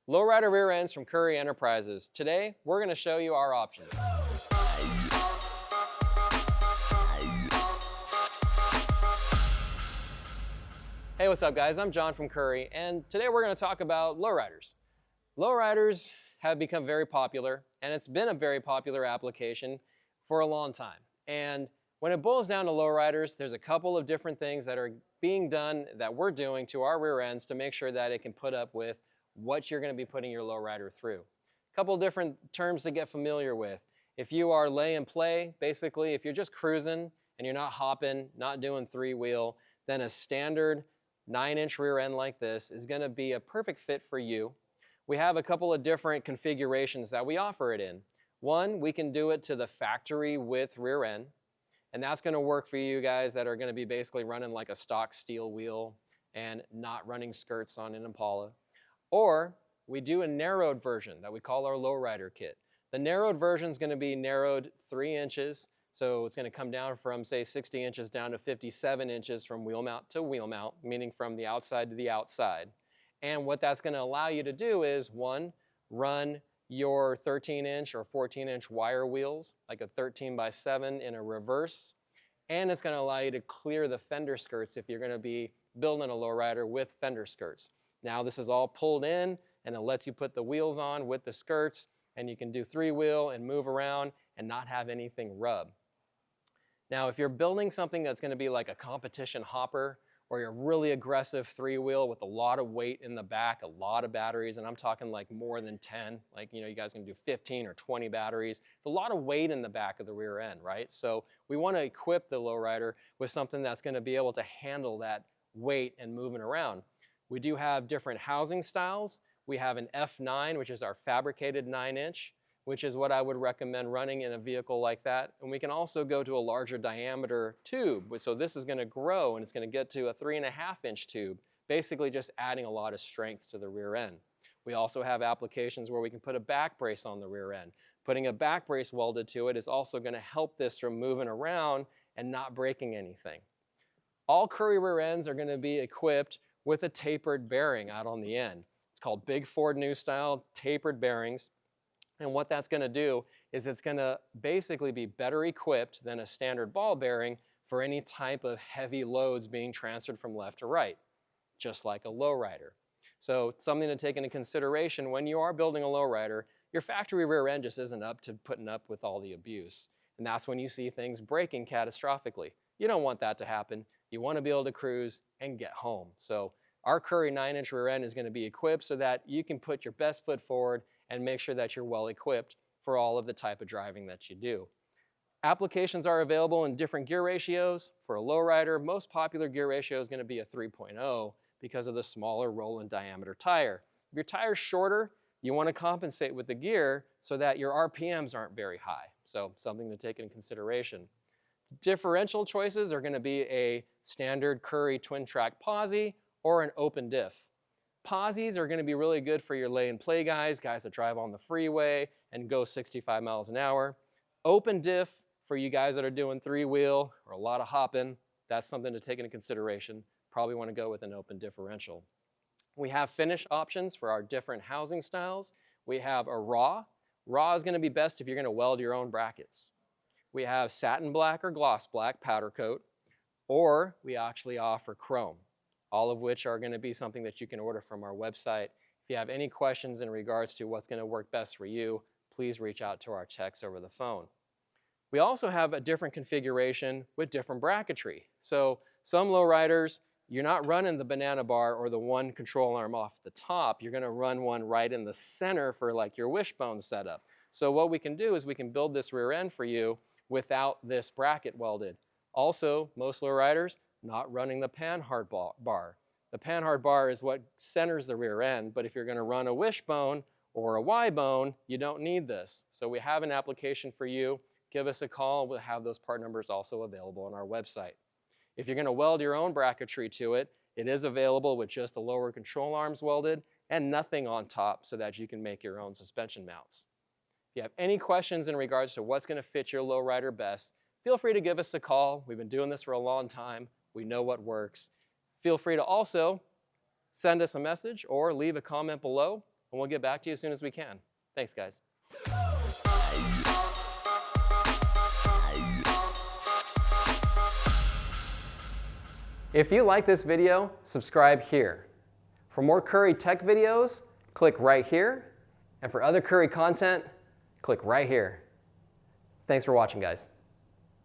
Lowrider rear ends from Currie Enterprises. Today, we're going to show you our options. Hey, what's up guys? I'm John from Currie, and today we're going to talk about lowriders. Lowriders have become very popular, and it's been a very popular application for a long time. And when it boils down to lowriders, there's a couple of different things that are being done, that we're doing to our rear ends to make sure that it can put up with what you're going to be putting your lowrider through. A couple of different terms to get familiar with. If you are lay and play, basically if you're just cruising and you're not hopping, not doing three-wheel, then a standard 9-inch rear end like this is going to be a perfect fit for you. We have a couple of different configurations that we offer it in. One, we can do it to the factory width rear end, and that's going to work for you guys that are going to be basically running like a stock steel wheel and not running skirts on an Impala. Or we do a narrowed version that we call our lowrider kit. The narrowed version is going to be narrowed 3 inches, so it's going to come down from say 60 inches down to 57 inches from wheel mount to wheel mount, meaning from the outside to the outside. And what that's going to allow you to do is, one, run your 13-inch or 14-inch wire wheels, like a 13x7 in a reverse, and it's going to allow you to clear the fender skirts if you're going to be building a lowrider with fender skirts. Now this is all pulled in, and it lets you put the wheels on with the skirts, and you can do three-wheel and move around and not have anything rub. Now if you're building something that's going to be like a competition hopper, or you're really aggressive three-wheel with a lot of weight in the back, a lot of batteries, and I'm talking like more than 10, like you guys can do 15 or 20 batteries. It's a lot of weight in the back of the rear end, right? So we want to equip the lowrider with something that's going to be able to handle that weight and moving around. We do have different housing styles. We have an F9, which is our fabricated 9-inch, which is what I would recommend running in a vehicle like that. And we can also go to a larger diameter tube. So this is going to grow, and it's going to get to a 3.5-inch tube, basically just adding a lot of strength to the rear end. We also have applications where we can put a back brace on the rear end. Putting a back brace welded to it is also going to help this from moving around and not breaking anything. All Currie rear ends are going to be equipped with a tapered bearing out on the end. It's called Big Ford New Style tapered bearings. And what that's going to do is it's going to basically be better equipped than a standard ball bearing for any type of heavy loads being transferred from left to right, just like a lowrider. So something to take into consideration when you are building a lowrider, your factory rear end just isn't up to putting up with all the abuse. And that's when you see things breaking catastrophically. You don't want that to happen. You want to be able to cruise and get home. So our Currie 9-inch rear end is going to be equipped so that you can put your best foot forward and make sure that you're well equipped for all of the type of driving that you do. Applications are available in different gear ratios. For a lowrider, most popular gear ratio is going to be a 3.0 because of the smaller roll and diameter tire. If your tire's shorter, you want to compensate with the gear so that your RPMs aren't very high. So something to take into consideration. Differential choices are going to be a standard Currie twin track posi or an open diff. Posis are going to be really good for your lay and play guys that drive on the freeway and go 65 miles an hour. Open diff for you guys that are doing three-wheel or a lot of hopping, that's something to take into consideration. Probably want to go with an open differential. We have finish options for our different housing styles. We have a raw. Raw is going to be best if you're going to weld your own brackets. We have satin black or gloss black powder coat, or we actually offer chrome, all of which are going to be something that you can order from our website. If you have any questions in regards to what's going to work best for you, please reach out to our techs over the phone. We also have a different configuration with different bracketry. So some lowriders, you're not running the banana bar or the one control arm off the top. You're going to run one right in the center for like your wishbone setup. So what we can do is we can build this rear end for you without this bracket welded. Also, most lowriders not running the panhard bar. The panhard bar is what centers the rear end, but if you're going to run a wishbone or a Y-bone, you don't need this. So we have an application for you. Give us a call. We'll have those part numbers also available on our website. If you're going to weld your own bracketry to it, it is available with just the lower control arms welded and nothing on top so that you can make your own suspension mounts. If you have any questions in regards to what's going to fit your lowrider best, feel free to give us a call. We've been doing this for a long time. We know what works. Feel free to also send us a message or leave a comment below. and we'll get back to you as soon as we can. Thanks, guys. If you like this video, subscribe here. For more Currie tech videos, click right here. And for other Currie content, click right here. Thanks for watching, guys.